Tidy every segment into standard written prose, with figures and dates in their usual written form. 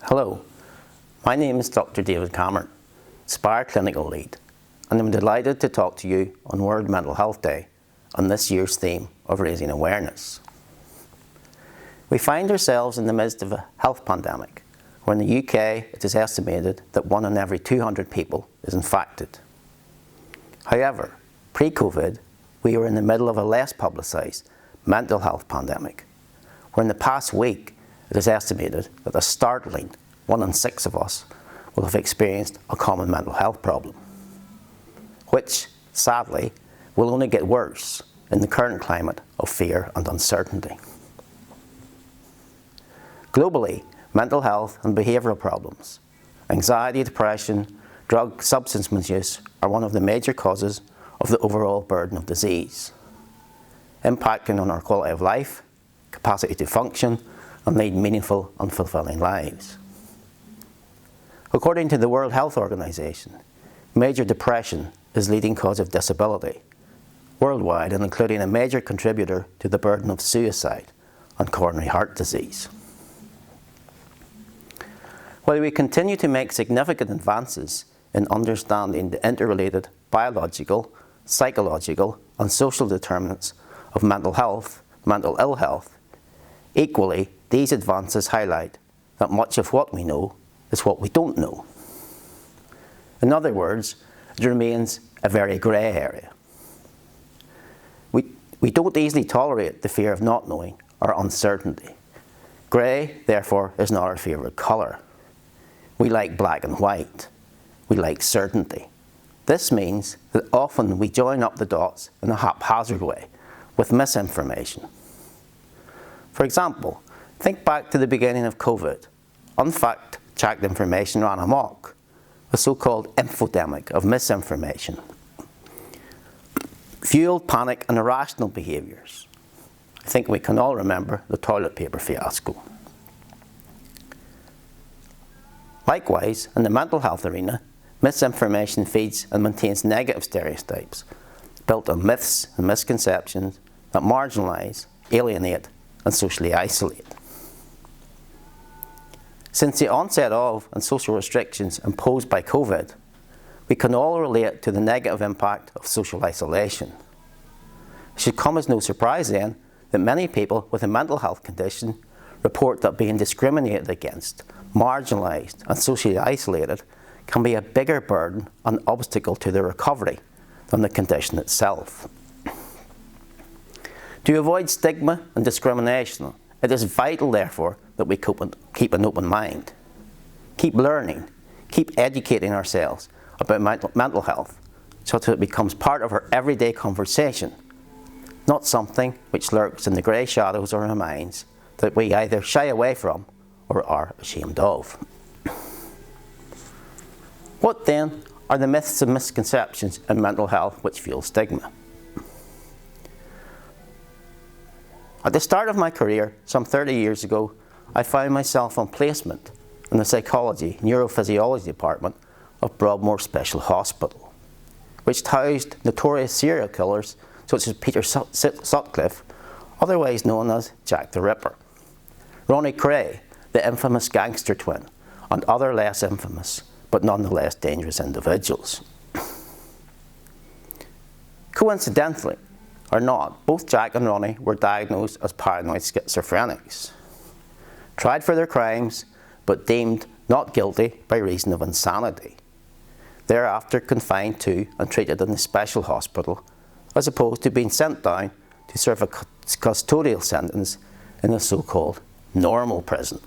Hello, my name is Dr. David Cameron, Spire Clinical Lead, and I'm delighted to talk to you on World Mental Health Day on this year's theme of raising awareness. We find ourselves in the midst of a health pandemic, where in the UK it is estimated that 1 in every 200 people is infected. However, pre-COVID, we were in the middle of a less publicised mental health pandemic, where in the past week it is estimated that a startling 1 in 6 of us will have experienced a common mental health problem, which, sadly, will only get worse in the current climate of fear and uncertainty. Globally, mental health and behavioural problems, anxiety, depression, drug substance misuse are one of the major causes of the overall burden of disease, impacting on our quality of life, capacity to function, and lead meaningful and fulfilling lives. According to the World Health Organization, major depression is the leading cause of disability worldwide and including a major contributor to the burden of suicide and coronary heart disease. While we continue to make significant advances in understanding the interrelated biological, psychological and social determinants of mental health, mental ill health, equally these advances highlight that much of what we know is what we don't know. In other words, it remains a very grey area. We don't easily tolerate the fear of not knowing or uncertainty. Grey, therefore, is not our favourite colour. We like black and white. We like certainty. This means that often we join up the dots in a haphazard way with misinformation. For example, think back to the beginning of COVID. Unfact-checked information ran amok, a so-called infodemic of misinformation, fueled panic and irrational behaviours. I think we can all remember the toilet paper fiasco. Likewise, in the mental health arena, misinformation feeds and maintains negative stereotypes built on myths and misconceptions that marginalise, alienate and socially isolate. Since the onset of and social restrictions imposed by COVID, we can all relate to the negative impact of social isolation. It should come as no surprise then that many people with a mental health condition report that being discriminated against, marginalised and socially isolated can be a bigger burden and obstacle to their recovery than the condition itself. To avoid stigma and discrimination, it is vital, therefore, that we keep an open mind, keep learning, keep educating ourselves about mental health so that it becomes part of our everyday conversation, not something which lurks in the grey shadows of our minds that we either shy away from or are ashamed of. What then are the myths and misconceptions in mental health which fuel stigma? At the start of my career, some 30 years ago, I found myself on placement in the psychology neurophysiology department of Broadmoor Special Hospital, which housed notorious serial killers such as Peter Sutcliffe, otherwise known as Jack the Ripper, Ronnie Cray, the infamous gangster twin, and other less infamous but nonetheless dangerous individuals. Coincidentally, or not, both Jack and Ronnie were diagnosed as paranoid schizophrenics, tried for their crimes, but deemed not guilty by reason of insanity. Thereafter confined to and treated in a special hospital, as opposed to being sent down to serve a custodial sentence in a so-called normal prison.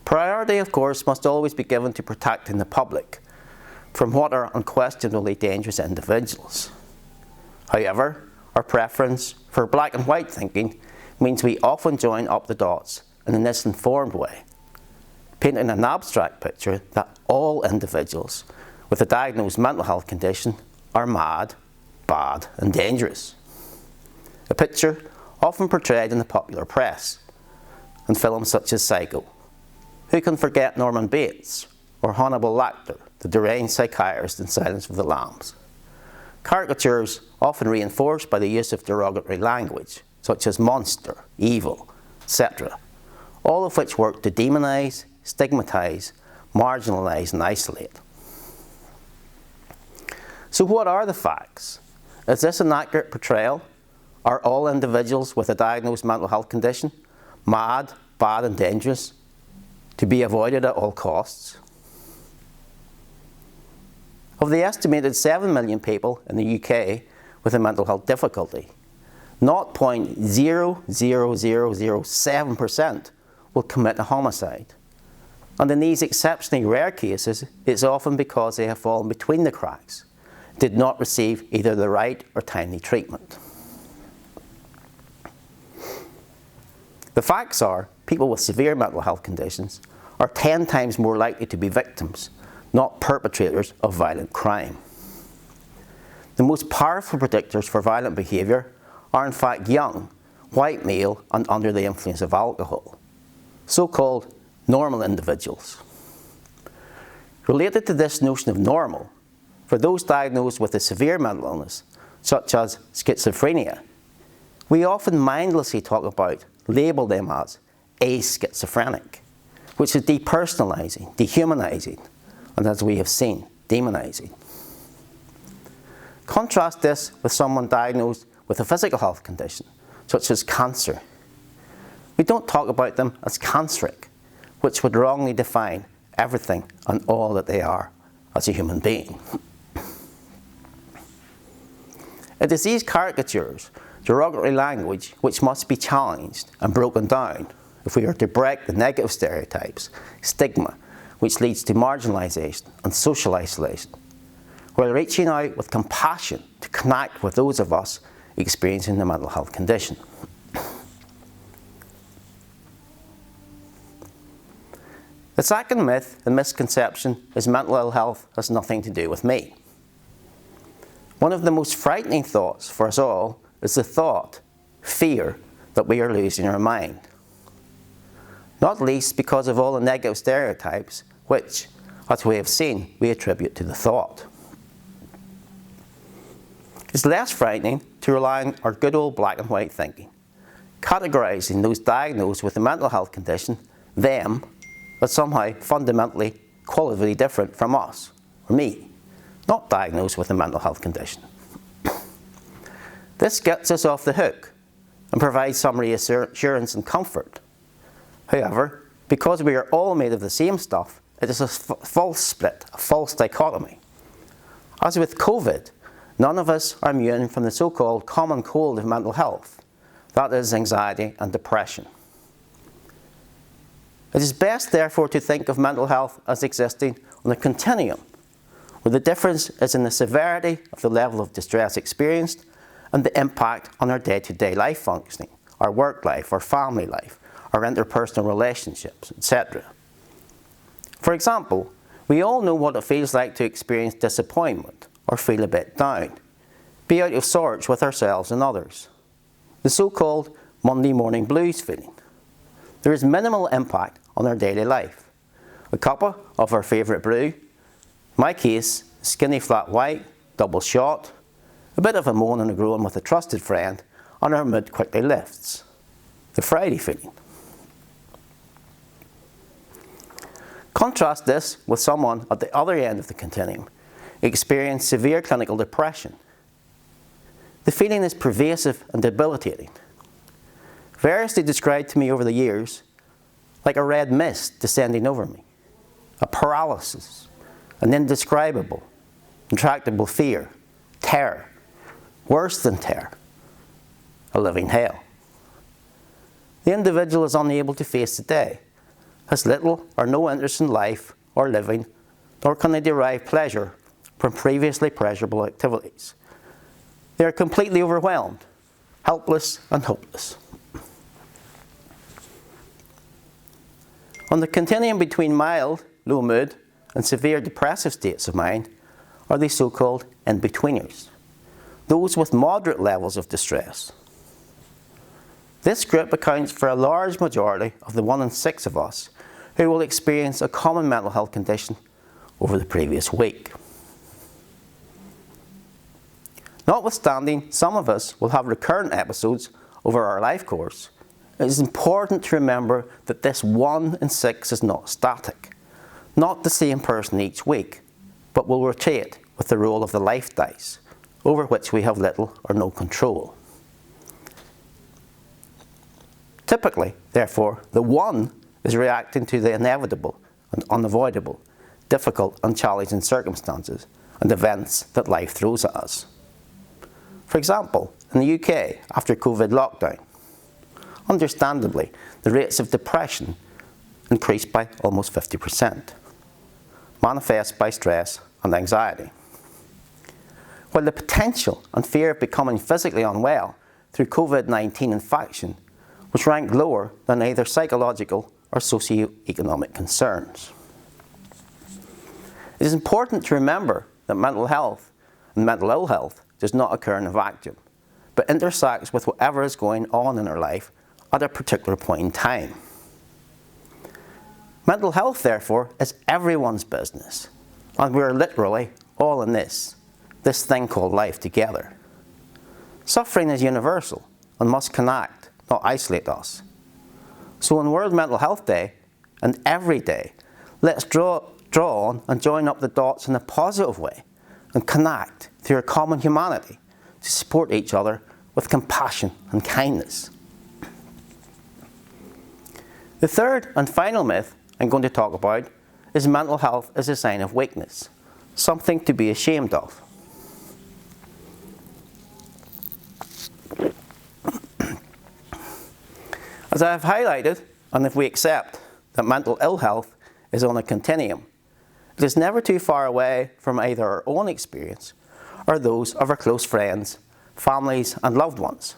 Priority, of course, must always be given to protecting the public from what are unquestionably dangerous individuals. However, our preference for black and white thinking means we often join up the dots in a misinformed way, painting an abstract picture that all individuals with a diagnosed mental health condition are mad, bad and dangerous. A picture often portrayed in the popular press and films such as Psycho. Who can forget Norman Bates or Hannibal Lecter, the deranged psychiatrist in Silence of the Lambs? Caricatures often reinforced by the use of derogatory language, such as monster, evil, etc., all of which work to demonise, stigmatise, marginalise and isolate. So what are the facts? Is this an accurate portrayal? Are all individuals with a diagnosed mental health condition mad, bad and dangerous, to be avoided at all costs? Of the estimated 7 million people in the UK with a mental health difficulty, 0.00007% will commit a homicide. And in these exceptionally rare cases, it's often because they have fallen between the cracks, did not receive either the right or timely treatment. The facts are, people with severe mental health conditions are 10 times more likely to be victims, not perpetrators of violent crime. The most powerful predictors for violent behaviour are in fact young, white male and under the influence of alcohol, so-called normal individuals. Related to this notion of normal, for those diagnosed with a severe mental illness, such as schizophrenia, we often mindlessly talk about, label them as a schizophrenic, which is depersonalising, dehumanising, and as we have seen, demonising. Contrast this with someone diagnosed with a physical health condition, such as cancer. We don't talk about them as canceric, which would wrongly define everything and all that they are as a human being. It is these caricatures, derogatory language, which must be challenged and broken down if we are to break the negative stereotypes, stigma, which leads to marginalisation and social isolation, while reaching out with compassion to connect with those of us experiencing a mental health condition. The second myth and misconception is mental ill health has nothing to do with me. One of the most frightening thoughts for us all is the thought, fear, that we are losing our mind. Not least because of all the negative stereotypes which, as we have seen, we attribute to the thought. It's less frightening to rely on our good old black and white thinking, categorising those diagnosed with a mental health condition, them, as somehow fundamentally, qualitatively different from us, or me, not diagnosed with a mental health condition. This gets us off the hook and provides some reassurance and comfort. However, because we are all made of the same stuff, it is a false split, a false dichotomy. As with COVID, none of us are immune from the so-called common cold of mental health, that is anxiety and depression. It is best therefore to think of mental health as existing on a continuum, where the difference is in the severity of the level of distress experienced and the impact on our day-to-day life functioning, our work life, our family life, our interpersonal relationships, etc. For example, we all know what it feels like to experience disappointment or feel a bit down, be out of sorts with ourselves and others. The so-called Monday morning blues feeling. There is minimal impact on our daily life. A cuppa of our favourite brew, in my case, skinny flat white, double shot, a bit of a moan and a groan with a trusted friend, and our mood quickly lifts. The Friday feeling. Contrast this with someone at the other end of the continuum, experiencing severe clinical depression. The feeling is pervasive and debilitating. Variously described to me over the years, like a red mist descending over me, a paralysis, an indescribable, intractable fear, terror, worse than terror, a living hell. The individual is unable to face the day, has little or no interest in life or living, nor can they derive pleasure from previously pleasurable activities. They are completely overwhelmed, helpless and hopeless. On the continuum between mild, low mood, and severe depressive states of mind are the so-called in-betweeners, those with moderate levels of distress. This group accounts for a large majority of the 1 in 6 of us who will experience a common mental health condition over the previous week. Notwithstanding, some of us will have recurrent episodes over our life course, it is important to remember that this 1 in 6 is not static, not the same person each week, but will rotate with the roll of the life dice, over which we have little or no control. Typically, therefore, the 1 is reacting to the inevitable and unavoidable, difficult and challenging circumstances and events that life throws at us. For example, in the UK, after COVID lockdown, understandably, the rates of depression increased by almost 50%, manifest by stress and anxiety. While the potential and fear of becoming physically unwell through COVID-19 infection was ranked lower than either psychological or socio-economic concerns. It is important to remember that mental health and mental ill health does not occur in a vacuum, but intersects with whatever is going on in our life at a particular point in time. Mental health, therefore, is everyone's business, and we are literally all in this thing called life together. Suffering is universal and must connect, not isolate us. So on World Mental Health Day, and every day, let's draw on and join up the dots in a positive way and connect through our common humanity to support each other with compassion and kindness. The third and final myth I'm going to talk about is mental health is a sign of weakness, something to be ashamed of. As I have highlighted, and if we accept that mental ill health is on a continuum, it is never too far away from either our own experience or those of our close friends, families and loved ones.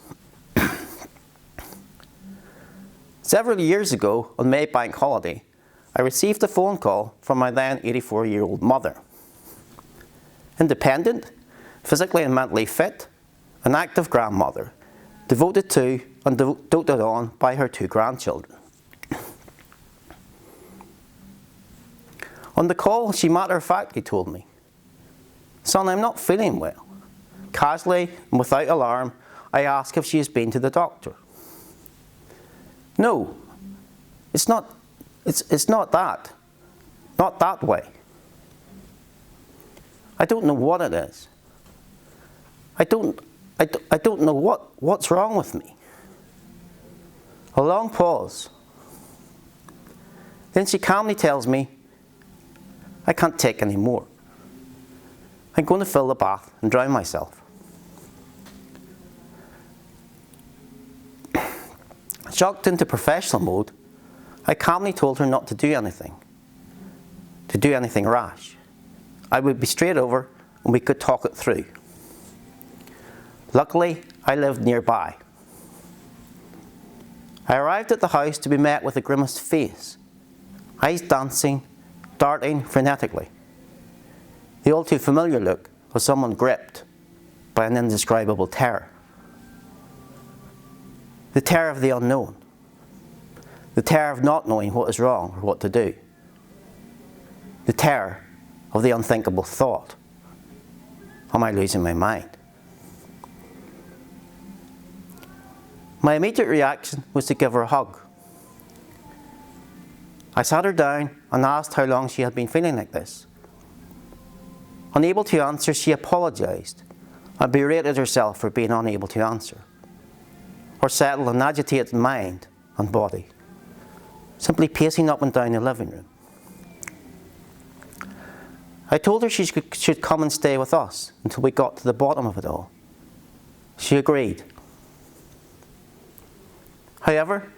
Several years ago, on May Bank holiday, I received a phone call from my then 84-year-old mother. Independent, physically and mentally fit, an active grandmother, devoted to and doted on by her 2 grandchildren. On the call, she matter-of-factly told me, "Son, I'm not feeling well." Casually and without alarm, I asked if she has been to the doctor. "No, it's not that. Not that way." I don't know what it is. I don't know what's wrong with me. A long pause. Then she calmly tells me, "I can't take any more. I'm going to fill the bath and drown myself." Shocked into professional mode, I calmly told her not to do anything rash. I would be straight over and we could talk it through. Luckily, I lived nearby. I arrived at the house to be met with a grimaced face, eyes dancing, darting frenetically. The all too familiar look of someone gripped by an indescribable terror. The terror of the unknown. The terror of not knowing what is wrong or what to do. The terror of the unthinkable thought. Am I losing my mind? My immediate reaction was to give her a hug. I sat her down and asked how long she had been feeling like this. Unable to answer, she apologised and berated herself for being unable to answer or settle an agitated mind and body, simply pacing up and down the living room. I told her she should come and stay with us until we got to the bottom of it all. She agreed. However,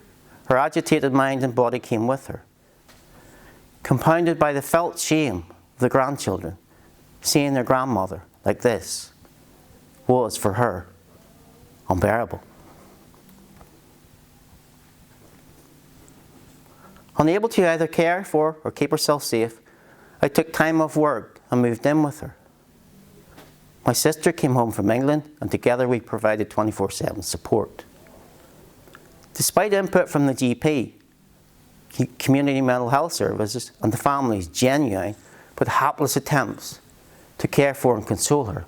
her agitated mind and body came with her, compounded by the felt shame of the grandchildren. Seeing their grandmother like this was, for her, unbearable. Unable to either care for or keep herself safe, I took time off work and moved in with her. My sister came home from England and together we provided 24/7 support. Despite input from the GP, community mental health services and the family's genuine but hapless attempts to care for and console her,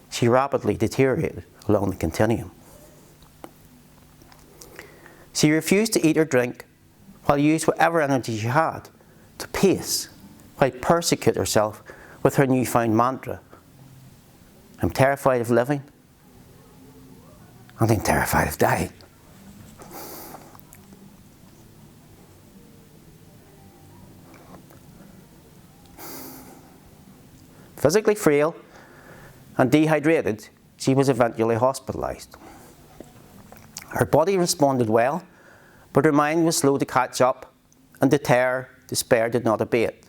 she rapidly deteriorated along the continuum. She refused to eat or drink, while used whatever energy she had to pace, while persecute herself with her newfound mantra. I'm terrified of living, and I'm terrified of dying. Physically frail and dehydrated, she was eventually hospitalised. Her body responded well, but her mind was slow to catch up, and the terror, despair did not abate.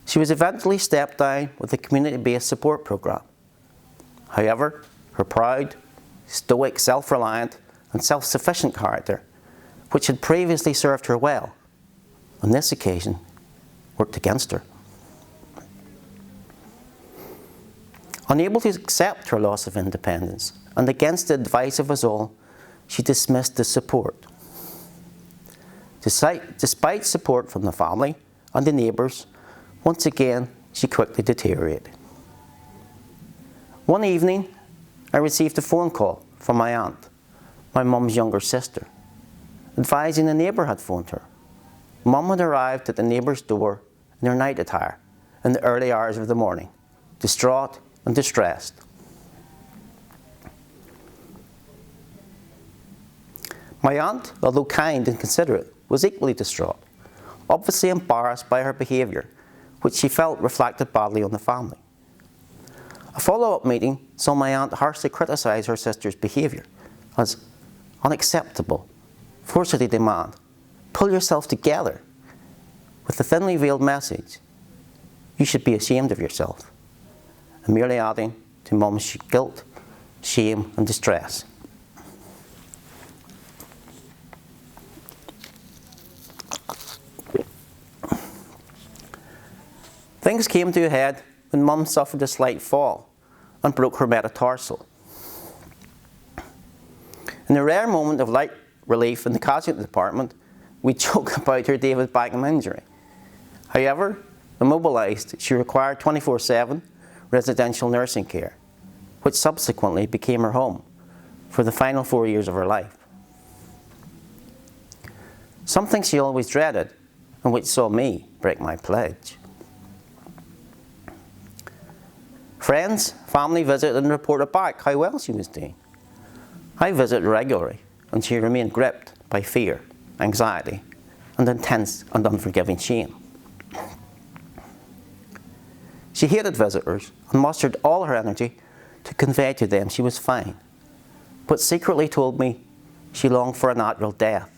She was eventually stepped down with a community-based support programme. However, her proud, stoic, self-reliant and self-sufficient character, which had previously served her well, on this occasion worked against her. Unable to accept her loss of independence, and against the advice of us all, she dismissed the support. Despite support from the family and the neighbours, once again she quickly deteriorated. One evening, I received a phone call from my aunt, my mum's younger sister, advising a neighbour had phoned her. Mum had arrived at the neighbour's door in her night attire in the early hours of the morning, distraught and distressed. My aunt, although kind and considerate, was equally distraught, obviously embarrassed by her behaviour, which she felt reflected badly on the family. A follow-up meeting saw my aunt harshly criticise her sister's behaviour as unacceptable, forcibly demand, pull yourself together, with the thinly veiled message, you should be ashamed of yourself, and merely adding to Mum's guilt, shame and distress. Things came to a head when Mum suffered a slight fall and broke her metatarsal. In a rare moment of light relief in the casualty department, we joke about her David Beckham injury. However, immobilised, she required 24/7 residential nursing care, which subsequently became her home for the final 4 years of her life. Something she always dreaded, and which saw me break my pledge. Friends, family visited and reported back how well she was doing. I visited regularly, and she remained gripped by fear, anxiety, and intense and unforgiving shame. She hated visitors and mustered all her energy to convey to them she was fine, but secretly told me she longed for a natural death.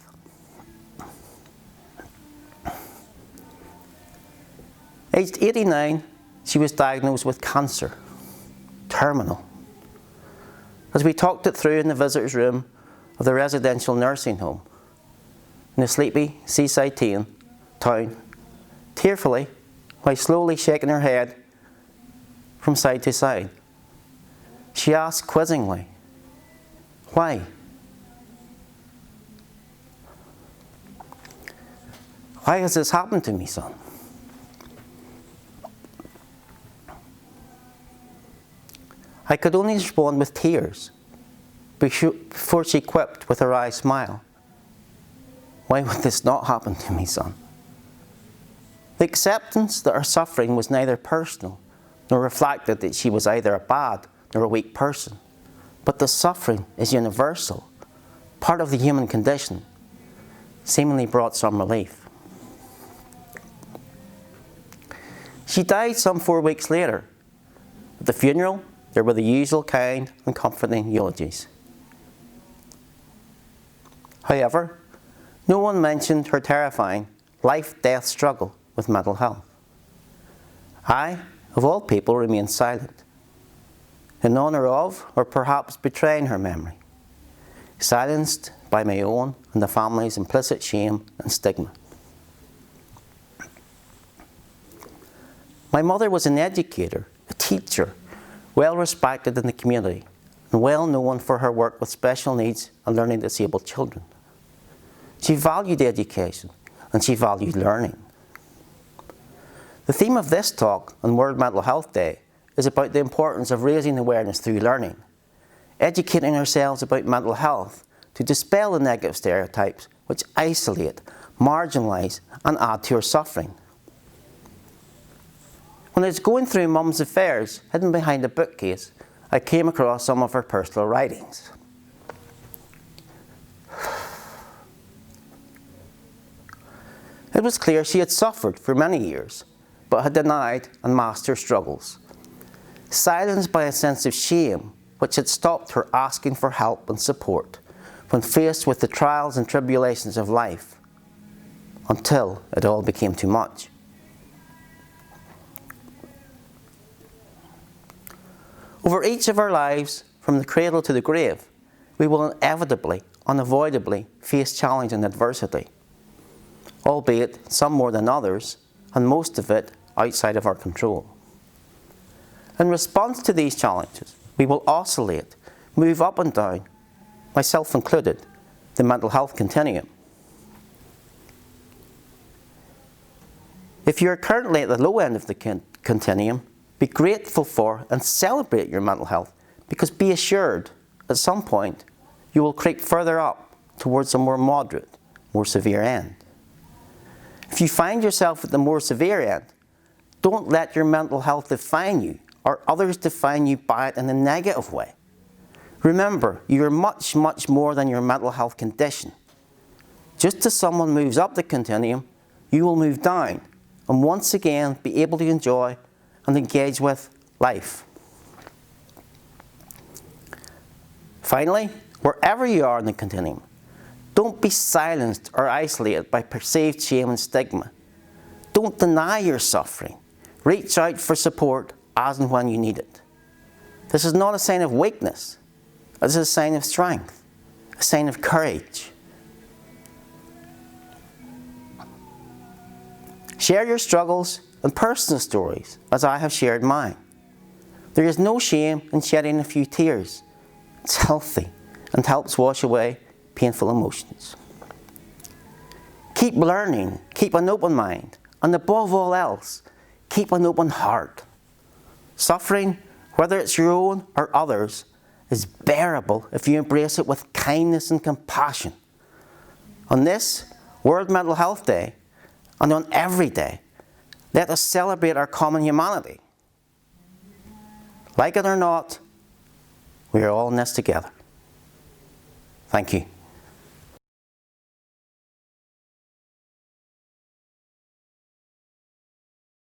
Aged 89, she was diagnosed with cancer, terminal. As we talked it through in the visitor's room of the residential nursing home, in the sleepy seaside town, tearfully, while slowly shaking her head from side to side, she asked quizzingly, "Why?" "Why has this happened to me, son?" I could only respond with tears before she quipped with her wry smile, "Why would this not happen to me, son?" The acceptance that her suffering was neither personal nor reflected that she was either a bad nor a weak person, but the suffering is universal, part of the human condition, seemingly brought some relief. She died some 4 weeks later. At the funeral, there were the usual kind and comforting eulogies. However, no one mentioned her terrifying life-death struggle with mental health. I, of all people, remained silent, in honour of, or perhaps betraying her memory, silenced by my own and the family's implicit shame and stigma. My mother was an educator, a teacher, well respected in the community, and well known for her work with special needs and learning disabled children. She valued education, and she valued learning. The theme of this talk on World Mental Health Day is about the importance of raising awareness through learning, educating ourselves about mental health to dispel the negative stereotypes which isolate, marginalise and add to your suffering. When I was going through Mum's affairs hidden behind a bookcase, I came across some of her personal writings. It was clear she had suffered for many years, but had denied and masked her struggles, silenced by a sense of shame which had stopped her asking for help and support when faced with the trials and tribulations of life, until it all became too much. Over each of our lives, from the cradle to the grave, we will inevitably, unavoidably face challenge and adversity, albeit some more than others, and most of it outside of our control. In response to these challenges, we will oscillate, move up and down, myself included, the mental health continuum. If you are currently at the low end of the continuum, be grateful for and celebrate your mental health, because be assured, at some point, you will creep further up towards a more moderate, more severe end. If you find yourself at the more severe end, don't let your mental health define you or others define you by it in a negative way. Remember, you are much, much more than your mental health condition. Just as someone moves up the continuum, you will move down and once again be able to enjoy and engage with life. Finally, wherever you are in the continuum, don't be silenced or isolated by perceived shame and stigma. Don't deny your suffering. Reach out for support as and when you need it. This is not a sign of weakness. It is a sign of strength, a sign of courage. Share your struggles and personal stories as I have shared mine. There is no shame in shedding a few tears. It's healthy and helps wash away painful emotions. Keep learning, keep an open mind, and above all else, keep an open heart. Suffering, whether it's your own or others, is bearable if you embrace it with kindness and compassion. On this World Mental Health Day, and on every day, let us celebrate our common humanity. Like it or not, we are all in this together. Thank you.